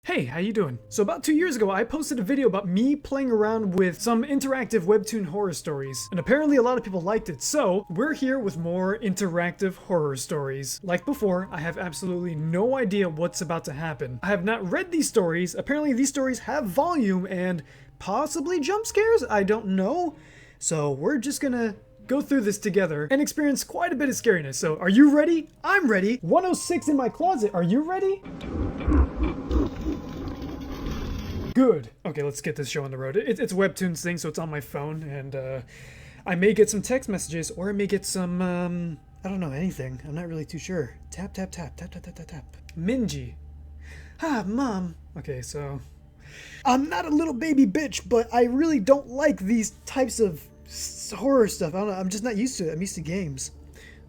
Hey, how you doing? So about 2 years ago, I posted a video about me playing around with some interactive Webtoon horror stories, and apparently a lot of people liked it, so we're here with more interactive horror stories. Like before, I have absolutely no idea what's about to happen. I have not read these stories. Apparently these stories have volume and possibly jump scares? I don't know. So we're just gonna go through this together and experience quite a bit of scariness. So are you ready? I'm ready. 106 in my closet. Are you ready? Good. Okay, let's get this show on the road. It's a Webtoons thing, so it's on my phone, and I may get some text messages, or I may get some, I don't know, anything. I'm not really too sure. Tap, tap, tap, tap, tap, tap, tap, tap. Minji. Ah, Mom. Okay, so... I'm not a little baby bitch, but I really don't like these types of horror stuff. I don't know, I'm just not used to it. I'm used to games.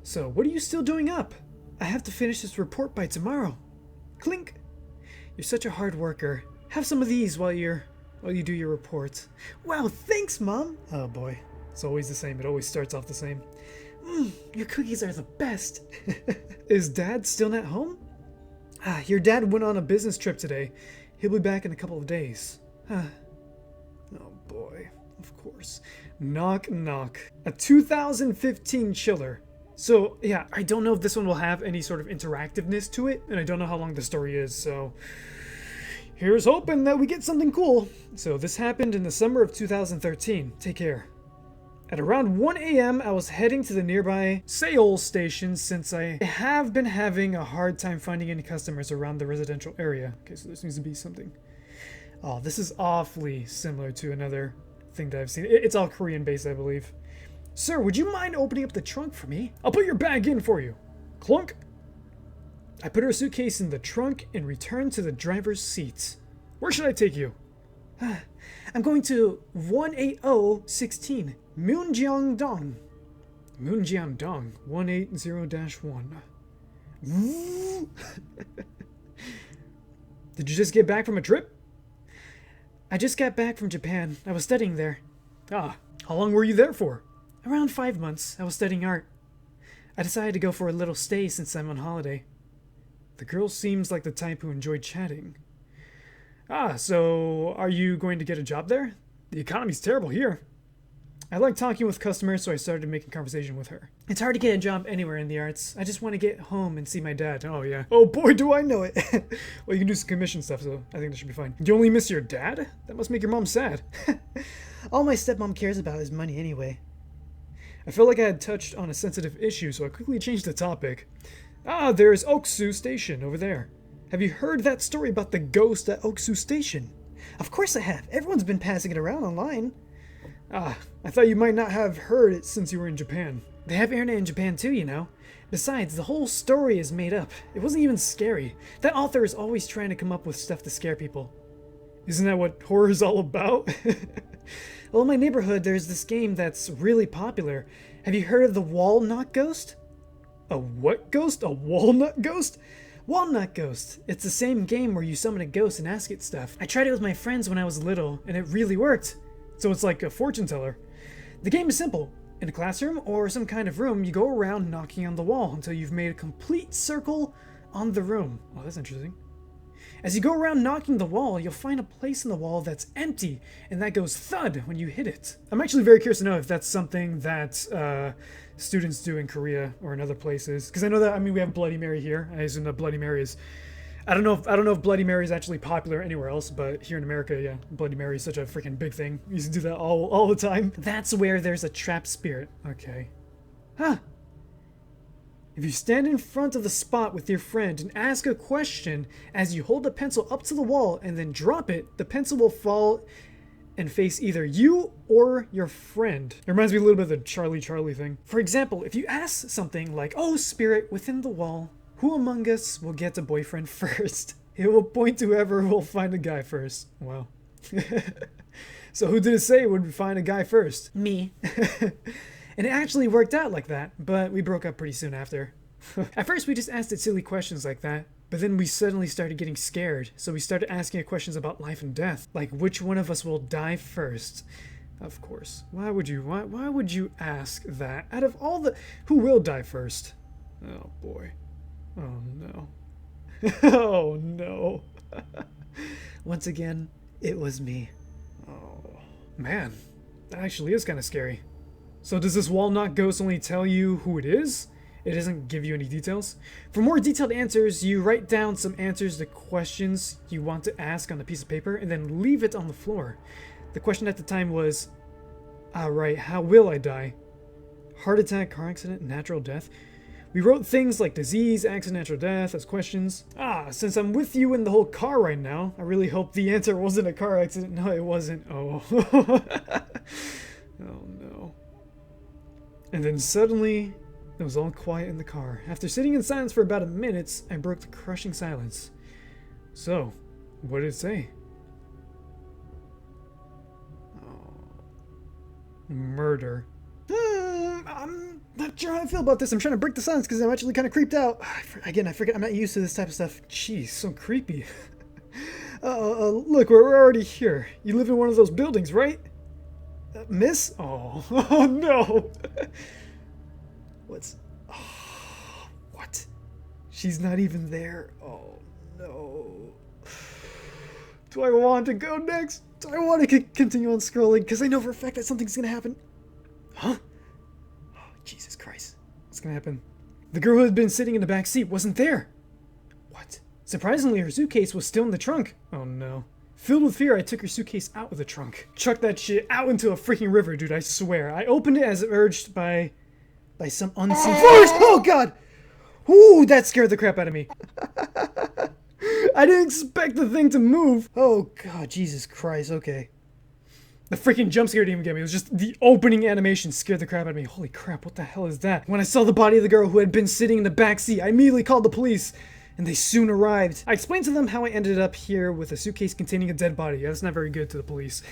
So, what are you still doing up? I have to finish this report by tomorrow. Clink. You're such a hard worker. Have some of these while you do your report. Wow, thanks, Mom. Oh boy, it's always the same. It always starts off the same. Your cookies are the best. Is Dad still not home? Your dad went on a business trip today. He'll be back in a couple of days. Oh boy, of course. Knock, knock. A 2015 chiller. So yeah, I don't know if this one will have any sort of interactiveness to it, and I don't know how long the story is, so... here's hoping that we get something cool. So this happened in the summer of 2013. Take care. At around 1 a.m. I was heading to the nearby Oksu Station since I have been having a hard time finding any customers around the residential area. Okay, so this needs to be something. Oh, this is awfully similar to another thing that I've seen. It's all Korean based, I believe. Sir, would you mind opening up the trunk for me? I'll put your bag in for you. Clunk. I put her suitcase in the trunk and returned to the driver's seat. Where should I take you? I'm going to 18016 Bongcheon-Dong. Bongcheon-Dong 180-1. Did you just get back from a trip? I just got back from Japan. I was studying there. How long were you there for? Around 5 months. I was studying art. I decided to go for a little stay since I'm on holiday. The girl seems like the type who enjoyed chatting. So are you going to get a job there? The economy's terrible here. I like talking with customers, so I started making conversation with her. It's hard to get a job anywhere in the arts. I just want to get home and see my dad. Oh yeah. Oh boy, do I know it. Well, you can do some commission stuff, so I think that should be fine. You only miss your dad? That must make your mom sad. All my stepmom cares about is money anyway. I felt like I had touched on a sensitive issue, so I quickly changed the topic. There's Oksu Station over there. Have you heard that story about the ghost at Oksu Station? Of course I have. Everyone's been passing it around online. I thought you might not have heard it since you were in Japan. They have internet in Japan too, you know. Besides, the whole story is made up. It wasn't even scary. That author is always trying to come up with stuff to scare people. Isn't that what horror is all about? Well, in my neighborhood, there's this game that's really popular. Have you heard of the Walnut Ghost? A what ghost? A walnut ghost? Walnut Ghost. It's the same game where you summon a ghost and ask it stuff. I tried it with my friends when I was little, and it really worked. So it's like a fortune teller. The game is simple. In a classroom or some kind of room, you go around knocking on the wall until you've made a complete circle on the room. Oh, that's interesting. As you go around knocking the wall, you'll find a place in the wall that's empty, and that goes thud when you hit it. I'm actually very curious to know if that's something that students do in Korea or in other places, because I know that, I mean, we have Bloody Mary here. I assume that Bloody Mary is, I don't know if Bloody Mary is actually popular anywhere else, but here in America, yeah, Bloody Mary is such a freaking big thing. We used to do that all the time. That's where there's a trapped spirit. Okay. If you stand in front of the spot with your friend and ask a question, as you hold the pencil up to the wall and then drop it, the pencil will fall and face either you or your friend. It reminds me a little bit of the Charlie thing. For example, if you ask something like, "Oh, spirit within the wall, who among us will get a boyfriend first?" It will point to whoever will find a guy first. Wow. So who did it say would find a guy first? Me. And it actually worked out like that, but we broke up pretty soon after. At first we just asked it silly questions like that, but then we suddenly started getting scared, so we started asking it questions about life and death, like which one of us will die first. Of course. Why would you ask that? Out of all the... who will die first? Oh boy. Oh no. Oh no. Once again, it was me. Oh, man. That actually is kind of scary. So does this Walnut Ghost only tell you who it is? It doesn't give you any details? For more detailed answers, you write down some answers to questions you want to ask on a piece of paper and then leave it on the floor. The question at the time was, right, how will I die? Heart attack, car accident, natural death? We wrote things like disease, accident, natural death as questions. Since I'm with you in the whole car right now, I really hope the answer wasn't a car accident. No, it wasn't. Oh. Oh no. And then suddenly, it was all quiet in the car. After sitting in silence for about a minute, I broke the crushing silence. So, what did it say? Oh. Murder. I'm not sure how I feel about this. I'm trying to break the silence because I'm actually kind of creeped out. Again, I forget I'm not used to this type of stuff. Jeez, so creepy. Look, we're already here. You live in one of those buildings, right? Miss? Oh, oh no. What's... Oh, what? She's not even there. Oh, no. Do I want to go next? Do I want to continue on scrolling? Because I know for a fact that something's going to happen. Huh? Oh, Jesus Christ. What's going to happen? The girl who had been sitting in the back seat wasn't there. What? Surprisingly, her suitcase was still in the trunk. Oh, no. Filled with fear, I took her suitcase out of the trunk. Chucked that shit out into a freaking river, dude, I swear. I opened it as urged by some unseen force. Oh, God! Ooh, that scared the crap out of me. I didn't expect the thing to move. Oh, God, Jesus Christ, okay. The freaking jump scare didn't even get me. It was just the opening animation scared the crap out of me. Holy crap, what the hell is that? When I saw the body of the girl who had been sitting in the back seat, I immediately called the police. And they soon arrived. I explained to them how I ended up here with a suitcase containing a dead body. Yeah, that's not very good to the police.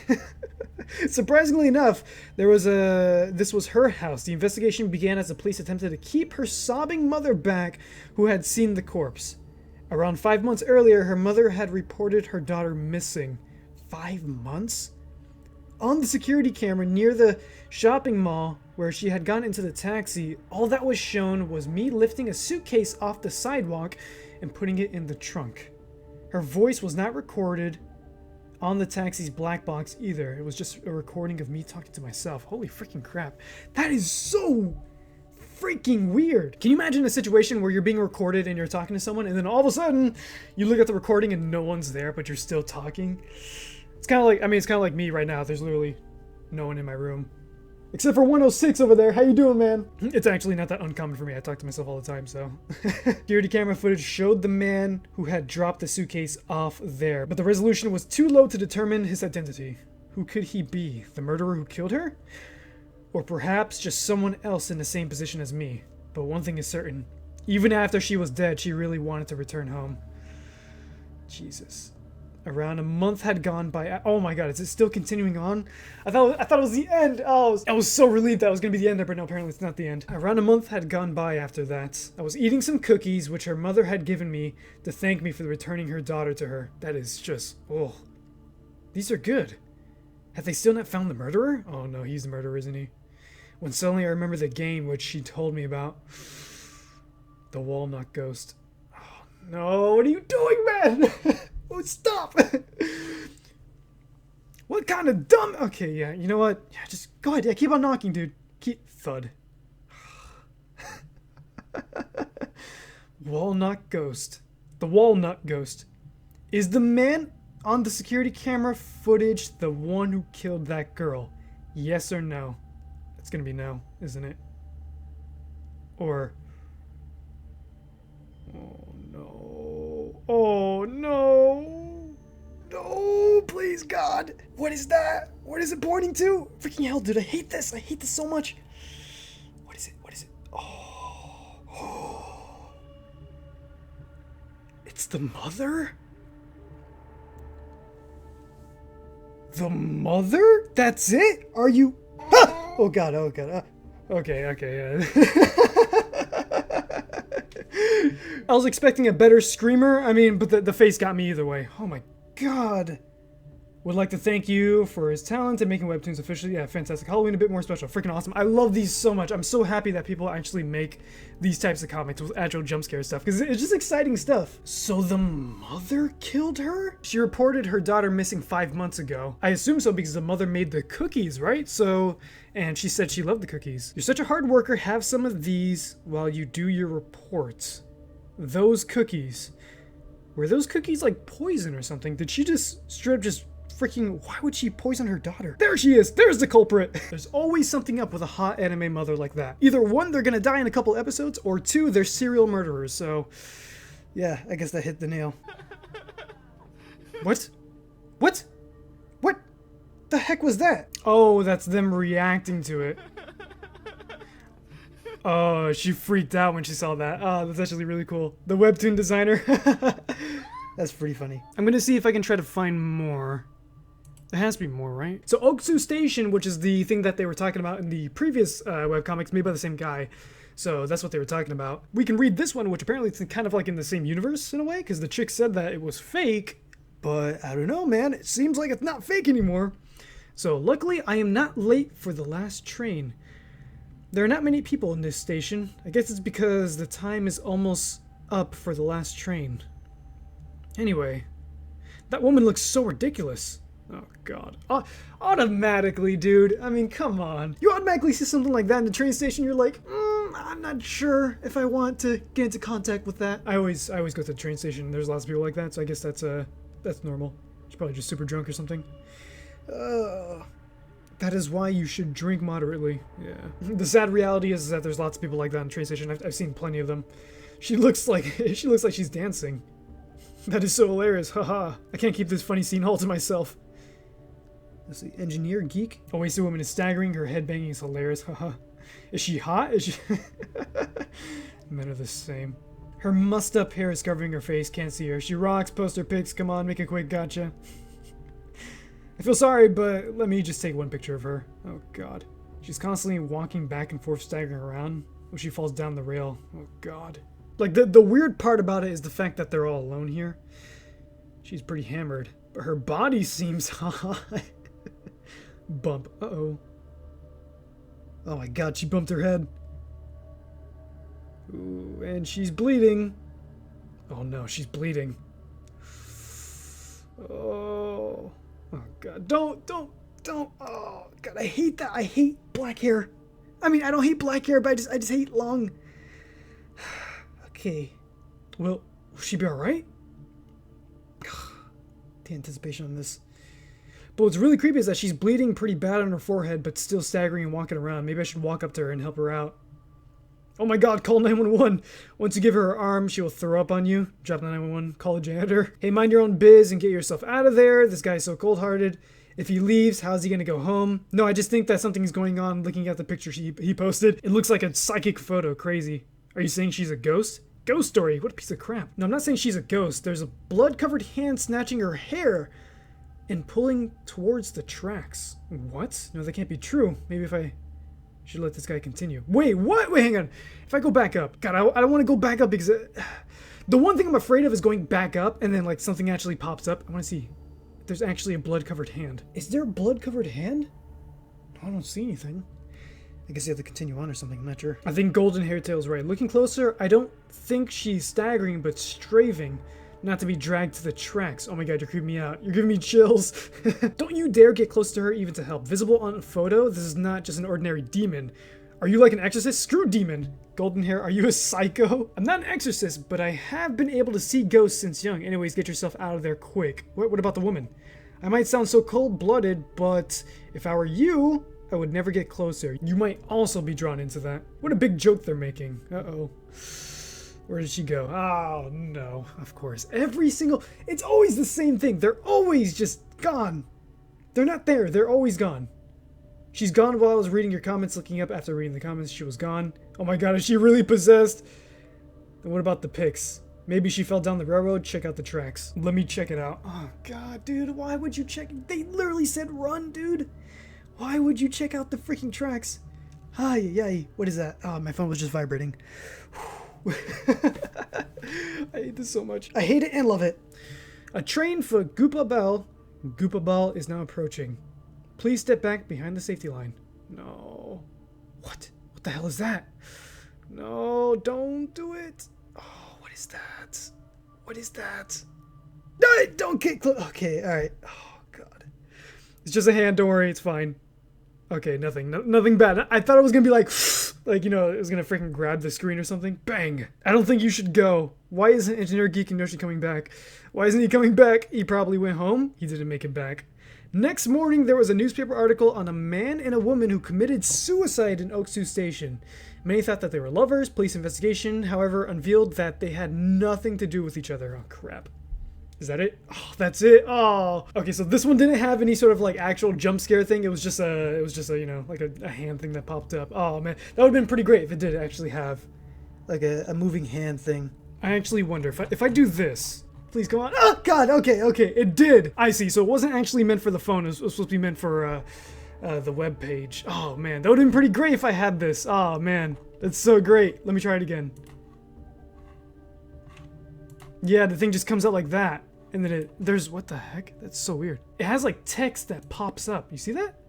Surprisingly enough, this was her house. The investigation began as the police attempted to keep her sobbing mother back, who had seen the corpse. Around 5 months earlier, her mother had reported her daughter missing. 5 months? On the security camera near the shopping mall where she had gone into the taxi, all that was shown was me lifting a suitcase off the sidewalk and putting it in the trunk. Her voice was not recorded on the taxi's black box either. It was just a recording of me talking to myself. Holy freaking crap. That is so freaking weird. Can you imagine a situation where you're being recorded and you're talking to someone and then all of a sudden you look at the recording and no one's there but you're still talking? It's kind of like, it's kind of like me right now. There's literally no one in my room. Except for 106 over there. How you doing, man? It's actually not that uncommon for me. I talk to myself all the time, so. Security camera footage showed the man who had dropped the suitcase off there, but the resolution was too low to determine his identity. Who could he be? The murderer who killed her? Or perhaps just someone else in the same position as me. But one thing is certain. Even after she was dead, she really wanted to return home. Jesus. Around a month had gone by. Oh my god, is it still continuing on? I thought it was the end. Oh, I was so relieved that was going to be the end there, but no, apparently it's not the end. Around a month had gone by after that. I was eating some cookies, which her mother had given me to thank me for returning her daughter to her. That is just, oh. These are good. Have they still not found the murderer? Oh no, he's the murderer, isn't he? When suddenly I remember the game which she told me about. The Walnut Ghost. Oh no, what are you doing, man? Oh, stop! What kind of dumb... Okay, yeah, you know what? Yeah, just go ahead. Yeah, keep on knocking, dude. Keep... Thud. Walnut Ghost. The Walnut Ghost. Is the man on the security camera footage the one who killed that girl? Yes or no? It's gonna be no, isn't it? Or... Oh, no. Oh, no. No, please, God. What is that? What is it pointing to? Freaking hell, dude, I hate this. I hate this so much. What is it? What is it? Oh. Oh. It's the mother? The mother? That's it? Are you... Ah! Oh, God. Oh, God. Okay, yeah. I was expecting a better screamer. I mean, but the face got me either way. Oh my god. Would like to thank you for his talent in making Webtoons officially. Yeah, fantastic. Halloween a bit more special. Freaking awesome. I love these so much. I'm so happy that people actually make these types of comics with actual jump scare stuff, because it's just exciting stuff. So the mother killed her? She reported her daughter missing 5 months ago. I assume so because the mother made the cookies, right? So, and she said she loved the cookies. You're such a hard worker. Have some of these while you do your reports. Those cookies. Were those cookies like poison or something? Did she just straight up just freaking, why would she poison her daughter? There she is! There's the culprit! There's always something up with a hot anime mother like that. Either one, they're gonna die in a couple episodes, or two, they're serial murderers, so... yeah, I guess that hit the nail. What? What? What the heck was that? Oh, that's them reacting to it. Oh, she freaked out when she saw that. Oh, that's actually really cool. The Webtoon designer. That's pretty funny. I'm gonna see if I can try to find more. There has to be more, right? So Oksu Station, which is the thing that they were talking about in the previous webcomics made by the same guy. So that's what they were talking about. We can read this one, which apparently it's kind of like in the same universe in a way, because the chick said that it was fake, but I don't know, man. It seems like it's not fake anymore. So luckily, I am not late for the last train. There are not many people in this station. I guess it's because the time is almost up for the last train. Anyway, that woman looks so ridiculous. Oh god. Automatically, dude. I mean, come on. You automatically see something like that in the train station, you're like, I'm not sure if I want to get into contact with that. I always go to the train station. There's lots of people like that, so I guess that's normal. She's probably just super drunk or something. That is why you should drink moderately. Yeah. The sad reality is that there's lots of people like that in the train station. I've seen plenty of them. She looks like she's dancing. That is so hilarious. Haha. I can't keep this funny scene all to myself. Let's see. Engineer geek. Oh, wait, the woman is staggering. Her head banging is hilarious. Haha. Is she hot? Is she? Men are the same. Her mussed up hair is covering her face. Can't see her. She rocks. Post her pics. Come on, make a quick gotcha. I feel sorry, but let me just take one picture of her. Oh god. She's constantly walking back and forth, staggering around when she falls down the rail. Oh god. Like, the weird part about it is the fact that they're all alone here. She's pretty hammered, but her body seems hot. Bump. Uh-oh. Oh my god, she bumped her head. Ooh, and she's bleeding. Oh no, she's bleeding. Oh. Oh god, don't. Oh god, I hate that. I hate black hair. I mean, I don't hate black hair, but I just hate long. Okay. Will she be alright? The anticipation on this. But what's really creepy is that she's bleeding pretty bad on her forehead, but still staggering and walking around. Maybe I should walk up to her and help her out. Oh my god, call 911. Once you give her her arm, she will throw up on you. Drop the 911, call a janitor. Hey, mind your own biz and get yourself out of there. This guy's so cold-hearted. If he leaves, how's he gonna go home? No, I just think that something's going on looking at the picture he posted. It looks like a psychic photo. Crazy. Are you saying she's a ghost? Ghost story? What a piece of crap. No, I'm not saying she's a ghost. There's a blood-covered hand snatching her hair and pulling towards the tracks. What? No, that can't be true. Maybe if I should let this guy continue. Wait, what? Wait, hang on. If I go back up. God, I don't want to go back up because the one thing I'm afraid of is going back up and then like something actually pops up. I want to see if there's actually a blood-covered hand. Is there a blood-covered hand? No, I don't see anything. I guess you have to continue on or something. I'm not sure. I think Golden Hairtail's right. Looking closer, I don't think she's staggering but strafing. Not to be dragged to the tracks. Oh my god, you're creeping me out. You're giving me chills. Don't you dare get close to her even to help. Visible on a photo, this is not just an ordinary demon. Are you like an exorcist? Screw demon. Golden hair, are you a psycho? I'm not an exorcist, but I have been able to see ghosts since young. Anyways, get yourself out of there quick. What about the woman? I might sound so cold-blooded, but if I were you, I would never get closer. You might also be drawn into that. What a big joke they're making. Uh-oh. Where did she go? Oh, no. Of course. Every single... It's always the same thing. They're always just gone. They're not there. They're always gone. She's gone while I was reading your comments. Looking up after reading the comments, she was gone. Oh my god, is she really possessed? And what about the pics? Maybe she fell down the railroad. Check out the tracks. Let me check it out. Oh god, dude. Why would you check... They literally said run, dude. Why would you check out the freaking tracks? Hi, yay. What is that? Oh, my phone was just vibrating. I hate this so much. I hate it and love it. A train for Goopa Bell Goopa Ball is now approaching. Please step back behind the safety line. No. What? What the hell is that? No, don't do it. Oh, what is that? What is that? No, don't get close. Okay, alright. Oh, God. It's just a hand, don't worry, it's fine. Okay, nothing. Nothing bad. I thought it was gonna be like, you know, it was gonna freaking grab the screen or something. Bang! I don't think you should go. Why isn't Engineer Geek and Yoshi coming back? Why isn't he coming back? He probably went home. He didn't make it back. Next morning, there was a newspaper article on a man and a woman who committed suicide in Oksu Station. Many thought that they were lovers. Police investigation, however, unveiled that they had nothing to do with each other. Oh, crap. Is that it? Oh, that's it. Oh, okay. So this one didn't have any sort of like actual jump scare thing. It was just a, you know, like a hand thing that popped up. Oh man, that would have been pretty great if it did actually have like a moving hand thing. I actually wonder if I do this. Please go on. Oh God. Okay. It did. I see. So it wasn't actually meant for the phone. It was supposed to be meant for the web page. Oh man, that would have been pretty great if I had this. Oh man, that's so great. Let me try it again. Yeah, the thing just comes out like that. And then there's, what the heck? That's so weird. It has like text that pops up. You see that?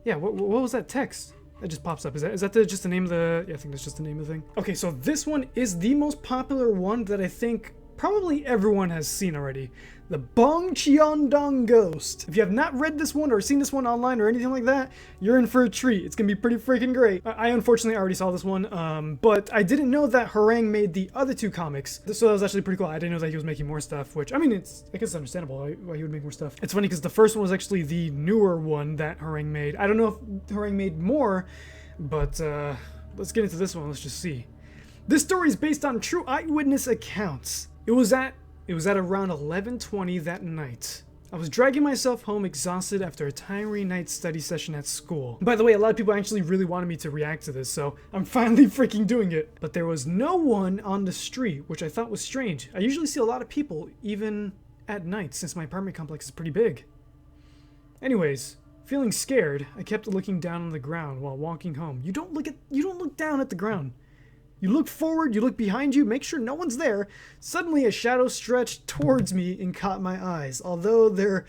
Yeah, what was that text? That just pops up. Is that just the name of the, yeah, I think that's just the name of the thing. Okay, so this one is the most popular one that I think probably everyone has seen already. The Bongcheon-Dong Ghost. If you have not read this one or seen this one online or anything like that, you're in for a treat. It's gonna be pretty freaking great. I unfortunately already saw this one, but I didn't know that Horang made the other two comics. So that was actually pretty cool. I didn't know that he was making more stuff, which, I mean, I guess it's understandable why he would make more stuff. It's funny because the first one was actually the newer one that Horang made. I don't know if Horang made more, but let's get into this one. Let's just see. This story is based on true eyewitness accounts. It was at around 11:20 that night. I was dragging myself home exhausted after a tiring night study session at school. By the way, a lot of people actually really wanted me to react to this, so I'm finally freaking doing it. But there was no one on the street, which I thought was strange. I usually see a lot of people, even at night, since my apartment complex is pretty big. Anyways, feeling scared, I kept looking down on the ground while walking home. You don't look down at the ground. You look forward, you look behind you, make sure no one's there. Suddenly a shadow stretched towards me and caught my eyes, although there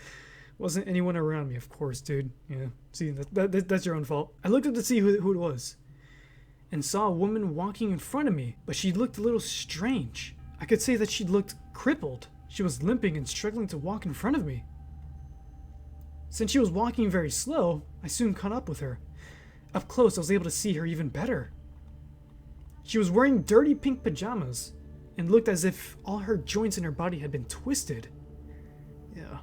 wasn't anyone around me, of course, dude. Yeah, see, that's your own fault. I looked up to see who it was and saw a woman walking in front of me, but she looked a little strange. I could say that she looked crippled. She was limping and struggling to walk in front of me. Since she was walking very slow, I soon caught up with her. Up close, I was able to see her even better. She was wearing dirty pink pajamas and looked as if all her joints in her body had been twisted. Yeah.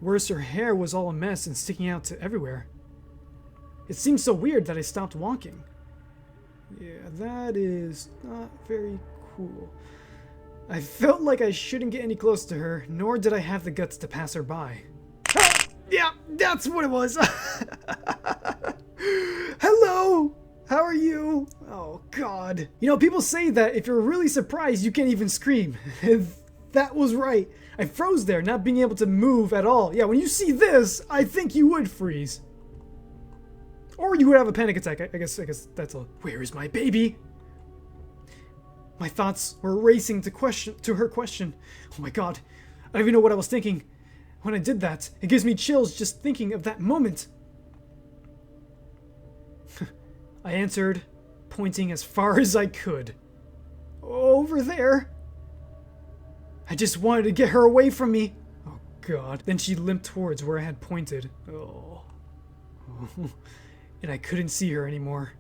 Worse, her hair was all a mess and sticking out to everywhere. It seemed so weird that I stopped walking. Yeah, that is not very cool. I felt like I shouldn't get any closer to her, nor did I have the guts to pass her by. Yeah, that's what it was. Hello! How are you? Oh, God. You know, people say that if you're really surprised, you can't even scream. That was right. I froze there, not being able to move at all. Yeah, when you see this, I think you would freeze. Or you would have a panic attack. I guess that's all. Where is my baby? My thoughts were racing to her question. Oh my God. I don't even know what I was thinking when I did that. It gives me chills just thinking of that moment. I answered, pointing as far as I could. Over there. I just wanted to get her away from me. Oh God. Then she limped towards where I had pointed. Oh. And I couldn't see her anymore.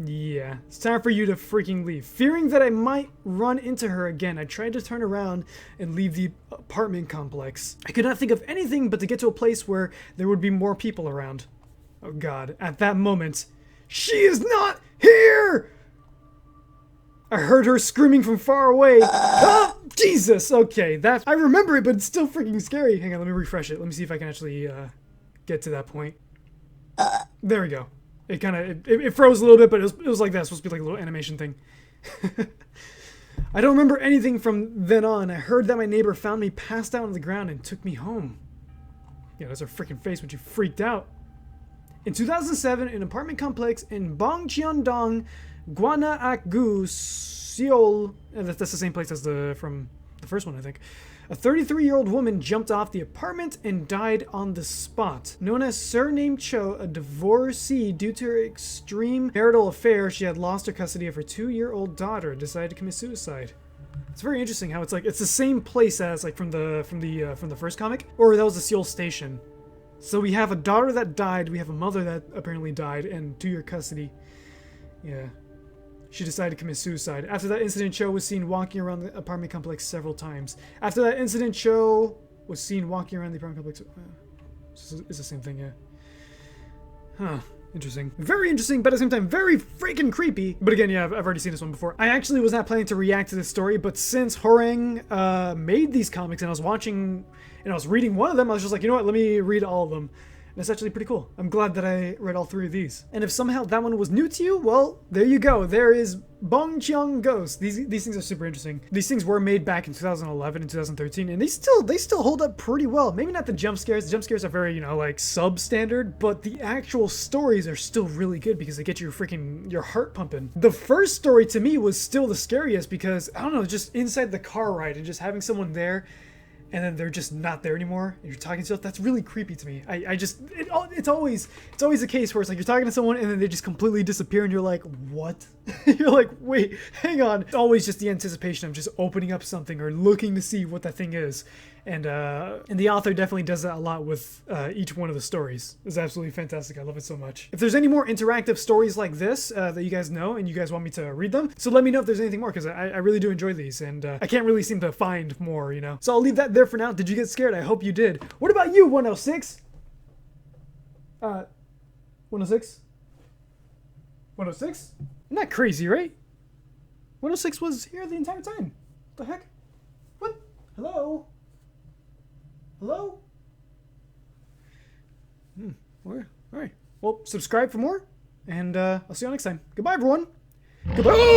Yeah, it's time for you to freaking leave. Fearing that I might run into her again, I tried to turn around and leave the apartment complex. I could not think of anything but to get to a place where there would be more people around. Oh God, at that moment, she is not here! I heard her screaming from far away. Ah, Jesus, okay, I remember it, but it's still freaking scary. Hang on, let me refresh it. Let me see if I can actually get to that point. There we go. It kind of, it froze a little bit, but it was like that. It's supposed to be like a little animation thing. I don't remember anything from then on. I heard that my neighbor found me passed out on the ground and took me home. Yeah, that's her freaking face when she freaked out. In 2007, an apartment complex in Bongcheon-Dong, Gwanakgu, Seoul, that's the same place as from the first one, I think. A 33-year-old woman jumped off the apartment and died on the spot. Known as Surname Cho, a divorcee, due to her extreme marital affair, she had lost her custody of her 2-year-old daughter and decided to commit suicide. It's very interesting how it's like it's the same place as like from the first comic, or that was the Seoul Station. So we have a daughter that died, we have a mother that apparently died, and 2-year custody. Yeah. She decided to commit suicide. After that incident, Cho was seen walking around the apartment complex several times. After that incident, Cho was seen walking around the apartment complex. It's the same thing, yeah. Huh. Interesting. Very interesting, but at the same time, very freaking creepy. But again, yeah, I've already seen this one before. I actually was not planning to react to this story, but since Horang made these comics and I was watching and I was reading one of them, I was just like, you know what, let me read all of them. And it's actually pretty cool. I'm glad that I read all 3 of these. And if somehow that one was new to you, well, there you go. There is Bongcheondong Ghost. These things are super interesting. These things were made back in 2011 and 2013, and they still hold up pretty well. Maybe not the jump scares. The jump scares are very, you know, like substandard, but the actual stories are still really good because they get your heart pumping. The first story to me was still the scariest because, I don't know, just inside the car ride and just having someone there and then they're just not there anymore, and you're talking to yourself, that's really creepy to me. It's always the case where it's like you're talking to someone and then they just completely disappear and you're like, what? You're like, wait, hang on. It's always just the anticipation of just opening up something or looking to see what that thing is. And the author definitely does that a lot with each one of the stories. It's absolutely fantastic. I love it so much. If there's any more interactive stories like this that you guys know and you guys want me to read them, so let me know if there's anything more, because I really do enjoy these, and I can't really seem to find more, you know. So I'll leave that there for now. Did you get scared? I hope you did. What about you, 106? 106? 106? Not crazy, right? 106 was here the entire time. What the heck? What? Hello? Hello? All right. Well, subscribe for more, and I'll see you all next time. Goodbye, everyone. Goodbye.